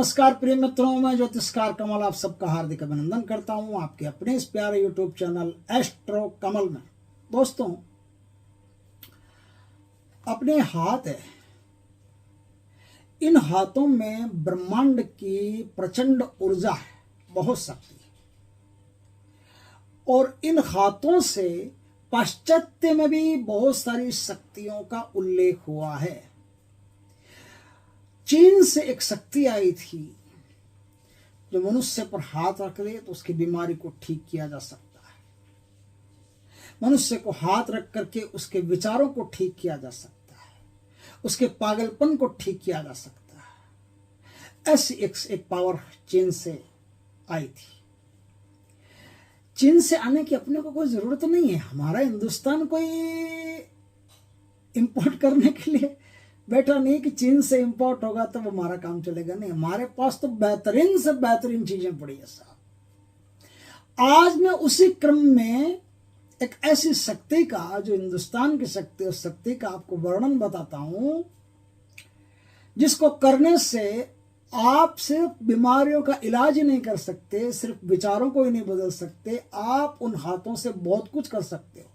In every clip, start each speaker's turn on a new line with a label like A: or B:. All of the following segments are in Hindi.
A: नमस्कार प्रिय मित्रों, मैं ज्योतिषकार कमल आप सबका हार्दिक अभिनंदन करता हूं आपके अपने इस प्यारे यूट्यूब चैनल एस्ट्रो कमल में। दोस्तों, अपने हाथ है, इन हाथों में ब्रह्मांड की प्रचंड ऊर्जा है, बहुत शक्ति है। और इन हाथों से पाश्चात्य में भी बहुत सारी शक्तियों का उल्लेख हुआ है। चीन से एक शक्ति आई थी जो मनुष्य पर हाथ रख दे तो उसकी बीमारी को ठीक किया जा सकता है। मनुष्य को हाथ रख करके उसके विचारों को ठीक किया जा सकता है, उसके पागलपन को ठीक किया जा सकता है। ऐसी एक पावर चीन से आई थी। चीन से आने की अपने को कोई जरूरत नहीं है। हमारा हिंदुस्तान कोई इंपोर्ट करने के लिए बैठा नहीं कि चीन से इंपोर्ट होगा तब हमारा काम चलेगा। नहीं, हमारे पास तो बेहतरीन से बेहतरीन चीजें पड़ी है साहब। आज मैं उसी क्रम में एक ऐसी शक्ति का, जो हिंदुस्तान की शक्ति है, उस शक्ति का आपको वर्णन बताता हूं, जिसको करने से आप सिर्फ बीमारियों का इलाज ही नहीं कर सकते, सिर्फ विचारों को ही नहीं बदल सकते, आप उन हाथों से बहुत कुछ कर सकते हो।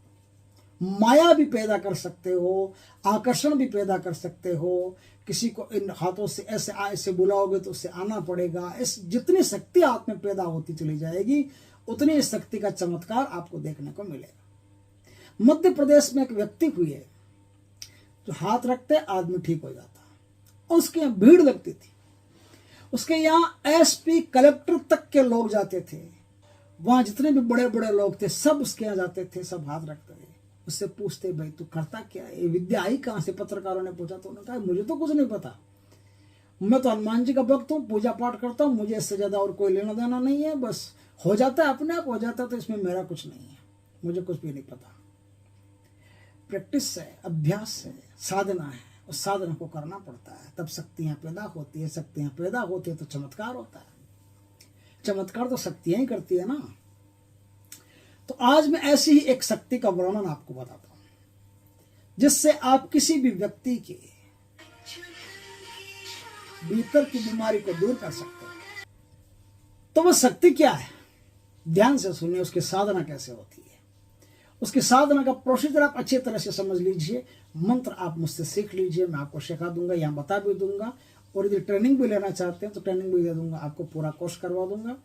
A: माया भी पैदा कर सकते हो, आकर्षण भी पैदा कर सकते हो। किसी को इन हाथों से ऐसे बुलाओगे तो उससे आना पड़ेगा। इस जितनी शक्ति हाथ में पैदा होती चली जाएगी, उतनी इस शक्ति का चमत्कार आपको देखने को मिलेगा। मध्य प्रदेश में एक व्यक्ति हुई है जो हाथ रखते आदमी ठीक हो जाता, और उसके यहाँ भीड़ लगती थी। उसके यहाँ एसपी, कलेक्टर तक के लोग जाते थे। वहां जितने भी बड़े बड़े लोग थे सब उसके यहाँ जाते थे, सब हाथ रखते थे। उससे पूछते, भाई तू करता क्या है, ये विद्या आई कहां से? पत्रकारों ने पूछा तो उन्होंने कहा, मुझे तो कुछ नहीं पता, मैं तो हनुमान जी का भक्त हूँ, पूजा पाठ करता हूँ, मुझे इससे ज्यादा और कोई लेना देना नहीं है, बस हो जाता है, अपने आप हो जाता है, तो इसमें मेरा कुछ नहीं है, मुझे कुछ भी नहीं पता। प्रैक्टिस है, अभ्यास है, साधना है, उस साधना को करना पड़ता है, तब शक्तियां पैदा होती है। शक्तियां पैदा होती है तो चमत्कार होता है। चमत्कार तो शक्तियां ही करती है ना। तो आज मैं ऐसी ही एक शक्ति का वर्णन आपको बताता हूं, जिससे आप किसी भी व्यक्ति के भीतर की बीमारी को दूर कर सकते हैं। तो वह शक्ति क्या है, ध्यान से सुनिए। उसकी साधना कैसे होती है, उसकी साधना का प्रोसीजर आप अच्छी तरह से समझ लीजिए। मंत्र आप मुझसे सीख लीजिए, मैं आपको सिखा दूंगा, यहाँ बता भी दूंगा। और यदि ट्रेनिंग भी लेना चाहते हैं तो ट्रेनिंग भी दे दूंगा, आपको पूरा कोर्स करवा दूंगा।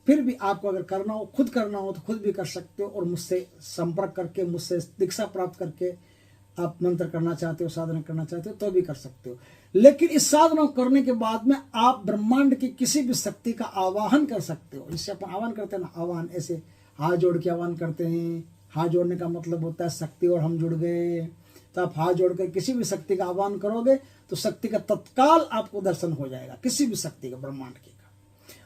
A: फिर भी आपको अगर करना हो, खुद करना हो तो खुद भी कर सकते हो, और मुझसे संपर्क करके, मुझसे दीक्षा प्राप्त करके आप मंत्र करना चाहते हो, साधना करना चाहते हो तो भी कर सकते हो। लेकिन इस साधना करने के बाद में आप ब्रह्मांड की किसी भी शक्ति का आवाहन कर सकते हो। जिससे अपन आह्वान करते हैं ना, आह्वान ऐसे हाथ जोड़ के आह्वान करते हैं। हाथ जोड़ने का मतलब होता है शक्ति और हम जुड़ गए। तो आप हाथ जोड़कर किसी भी शक्ति का आह्वान करोगे तो शक्ति का तत्काल आपको दर्शन हो जाएगा, किसी भी शक्ति का, ब्रह्मांड की।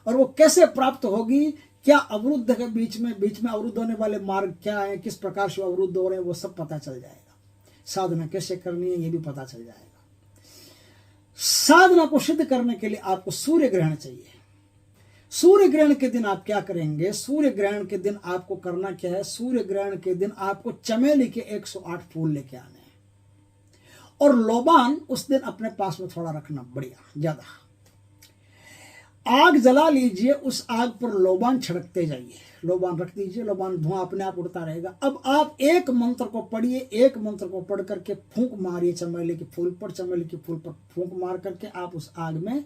A: और वो कैसे प्राप्त होगी, क्या अवरुद्ध है बीच में अवरुद्ध होने वाले मार्ग क्या है, किस प्रकार से अवरुद्ध हो रहे हैं, वो सब पता चल जाएगा। साधना कैसे करनी है ये भी पता चल जाएगा। साधना को सिद्ध करने के लिए आपको सूर्य ग्रहण चाहिए। सूर्य ग्रहण के दिन आप क्या करेंगे? सूर्य ग्रहण के दिन आपको करना क्या है? सूर्य ग्रहण के दिन आपको चमेली के 108 फूल लेके आने हैं, और लोबान उस दिन अपने पास में थोड़ा रखना, बढ़िया ज्यादा। आग जला लीजिए, उस आग पर लोबान छिड़कते जाइए, लोबान रख दीजिए, लोबान धुआं अपने आप उड़ता रहेगा। अब आप एक मंत्र को पढ़िए, एक मंत्र को पढ़ करके फूंक मारिए चमेली के फूल पर। चमेली के फूल पर फूंक मार करके आप उस आग में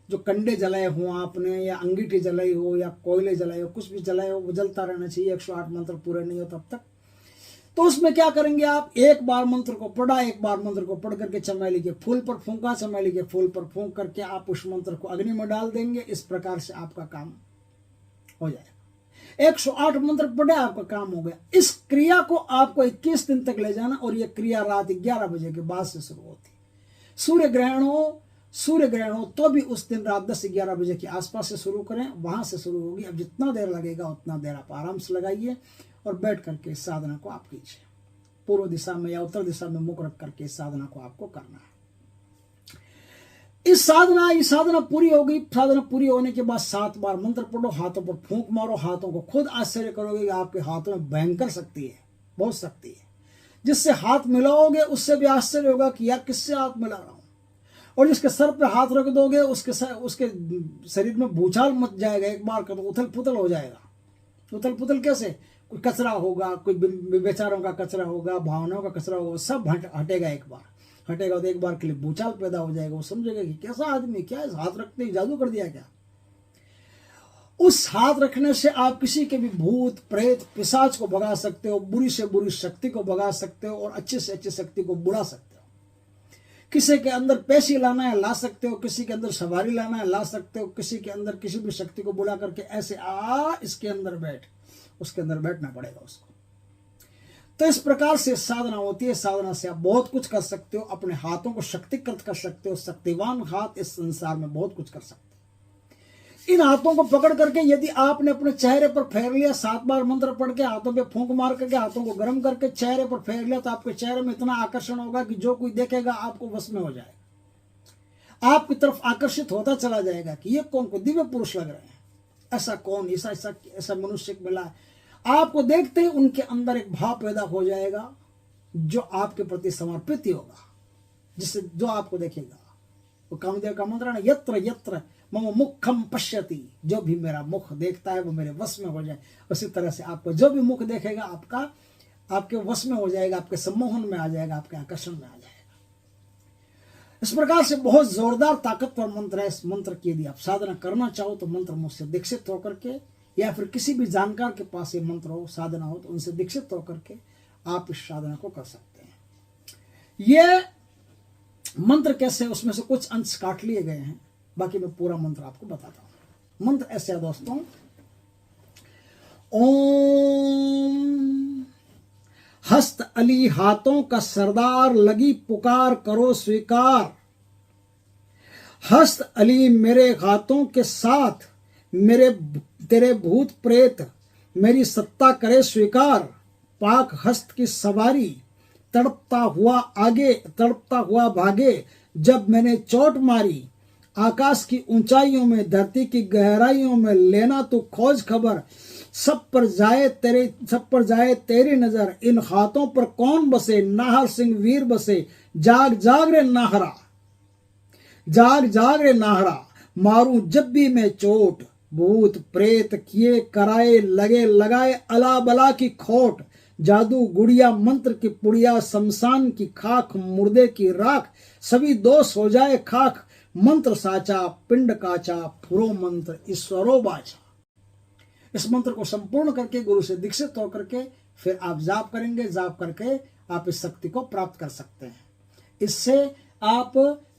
A: जो कंडे जलाए हो आपने, या अंगीठी जलाई हो, या कोयले जलाए हो, कुछ भी जलाए हो, वो जलता रहना चाहिए 108 मंत्र पूरे नहीं हो तब तक। तो उसमें क्या करेंगे आप? एक बार मंत्र को पढ़ा, एक बार मंत्र को पढ़ करके चमेली के फूल पर फूंका, चमेली के फूल पर फूंक करके आप उस मंत्र को अग्नि में डाल देंगे। इस प्रकार से आपका काम हो जाएगा। 108 मंत्र पढ़े, आपका काम हो गया। इस क्रिया को आपको 21 दिन तक ले जाना, और यह क्रिया रात 11 बजे के बाद से शुरू होती। सूर्य ग्रहण हो तो भी उस दिन रात 10-11 बजे के आसपास से शुरू करें, वहां से शुरू होगी। अब जितना देर लगेगा उतना देर आप आराम से लगाइए, और बैठ करके इस साधना को आप कीजिए। पूर्व दिशा में या उत्तर दिशा में मुख रख करके इस साधना को आपको करना है। इस साधना पूरी हो गई। साधना पूरी होने के बाद 7 बार मंत्र पढ़ो, हाथों पर फूंक मारो। हाथों को खुद आश्चर्य करोगे कि आपके हाथों में भयंकर शक्ति है, बहुत शक्ति है। जिससे हाथ मिलाओगे उससे भी आश्चर्य होगा कि यार किससे हाथ मिला रहा हूं। और जिसके सर पे हाथ रख दोगे उसके शरीर में भूचाल मच जाएगा, एक बार का तो उथल पुथल हो जाएगा। उथल पुथल कैसे? कोई कचरा होगा, कोई बेचारों का कचरा होगा, भावनाओं का कचरा होगा, सब हटेगा। एक बार हटेगा तो एक बार के लिए भूचाल पैदा हो जाएगा। वो समझेगा कि कैसा आदमी, क्या इस हाथ रखते ही जादू कर दिया क्या? उस हाथ रखने से आप किसी के भी भूत प्रेत पिशाच को भगा सकते हो, बुरी से बुरी शक्ति को भगा सकते हो और अच्छी से अच्छी शक्ति को बुला सकते हो। किसी के अंदर पेशी लाना है ला सकते हो, किसी के अंदर सवारी लाना है ला सकते हो, किसी के अंदर किसी भी शक्ति को बुला करके ऐसे इसके अंदर बैठ, उसके अंदर बैठना पड़ेगा उसको। तो इस प्रकार से साधना होती है। साधना से आप बहुत कुछ कर सकते हो, अपने हाथों को शक्तिकृत कर सकते हो। शक्तिवान हाथ इस संसार में बहुत कुछ कर सकते हो। इन हाथों को पकड़ करके यदि आपने अपने चेहरे पर फेर लिया, 7 बार मंत्र पढ़ के हाथों पे फूंक मार करके हाथों को गर्म करके चेहरे पर फेर लिया, तो आपके चेहरे में इतना आकर्षण होगा कि जो कोई देखेगा आपको वश में हो जाएगा, आपकी तरफ आकर्षित होता चला जाएगा कि ये कौन को दिव्य पुरुष लग रहे हैं, ऐसा कौन, ऐसा मनुष्य मिला है। आपको देखते ही उनके अंदर एक भाव पैदा हो जाएगा जो आपके प्रति समर्पित ही होगा, जिससे जो आपको देखेगा। वो कामदेव का मंत्र है, यत्र यत्र मम मुखम पश्यति, जो भी मेरा मुख देखता है वो मेरे वश में हो जाए। उसी तरह से आपको जो भी मुख देखेगा आपके वश में हो जाएगा, आपके सम्मोहन में आ जाएगा, आपके आकर्षण में आ जाएगा। इस प्रकार से बहुत जोरदार ताकतवर मंत्र है। इस मंत्र की यदि आप साधना करना चाहो तो मंत्र मुझसे दीक्षित होकर के या फिर किसी भी जानकार के पास ये मंत्र हो, साधना हो, तो उनसे दीक्षित होकर के आप इस साधना को कर सकते हैं। ये मंत्र कैसे, उसमें से कुछ अंश काट लिए गए हैं, बाकी मैं पूरा मंत्र आपको बताता हूं। मंत्र ऐसे है दोस्तों, ओम हस्त अली हाथों का सरदार, लगी पुकार करो स्वीकार। हस्त अली मेरे हाथों के साथ, तेरे भूत प्रेत मेरी सत्ता करे स्वीकार। पाक हस्त की सवारी, तड़पता हुआ भागे, जब मैंने चोट मारी। आकाश की ऊंचाइयों में, धरती की गहराइयों में, लेना तू खोज खबर। सब पर जाए तेरी नजर, इन हाथों पर कौन बसे, नाहर सिंह वीर बसे। जाग जाग रे नाहरा, जाग जाग रे नाहरा, मारूं जब भी मैं चोट। भूत प्रेत किए कराए, लगाए अला बला की खोट। जादू गुड़िया मंत्र की पुड़िया, शमशान की खाक, मुर्दे की राख। सभी दोष हो जाए खाक, मंत्र साचा पिंड काचा, फुरो मंत्र ईश्वरो बाचा। इस मंत्र को संपूर्ण करके गुरु से दीक्षित होकर के फिर आप जाप करेंगे। जाप करके आप इस शक्ति को प्राप्त कर सकते हैं। इससे आप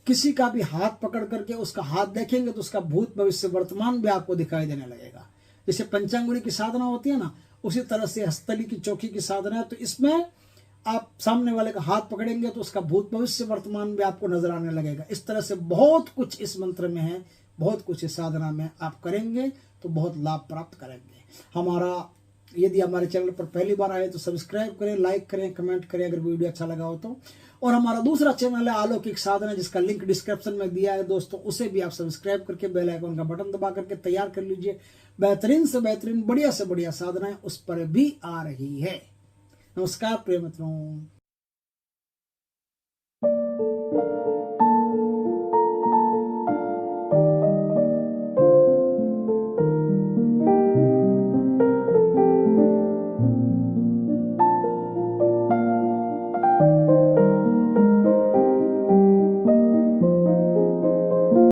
A: किसी का भी हाथ पकड़ करके उसका हाथ देखेंगे तो उसका भूत भविष्य वर्तमान भी आपको दिखाई देने लगेगा। जैसे पंचांगुली की साधना होती है ना, उसी तरह से हस्तली की चौकी की साधना है। तो इसमें आप सामने वाले का हाथ पकड़ेंगे तो उसका भूत भविष्य वर्तमान भी आपको नजर आने लगेगा। इस तरह से बहुत कुछ इस मंत्र में है, बहुत कुछ इस साधना में आप करेंगे तो बहुत लाभ प्राप्त करेंगे। यदि हमारे चैनल पर पहली बार आए तो सब्सक्राइब करें, लाइक करें, कमेंट करें अगर वीडियो अच्छा लगा हो तो। और हमारा दूसरा चैनल है अलौकिक साधना, जिसका लिंक डिस्क्रिप्शन में दिया है दोस्तों, उसे भी आप सब्सक्राइब करके बेल आइकन का बटन दबा करके तैयार कर लीजिए। बेहतरीन से बेहतरीन, बढ़िया से बढ़िया साधनाएं उस पर भी आ रही है। नमस्कार प्रिय मित्रों।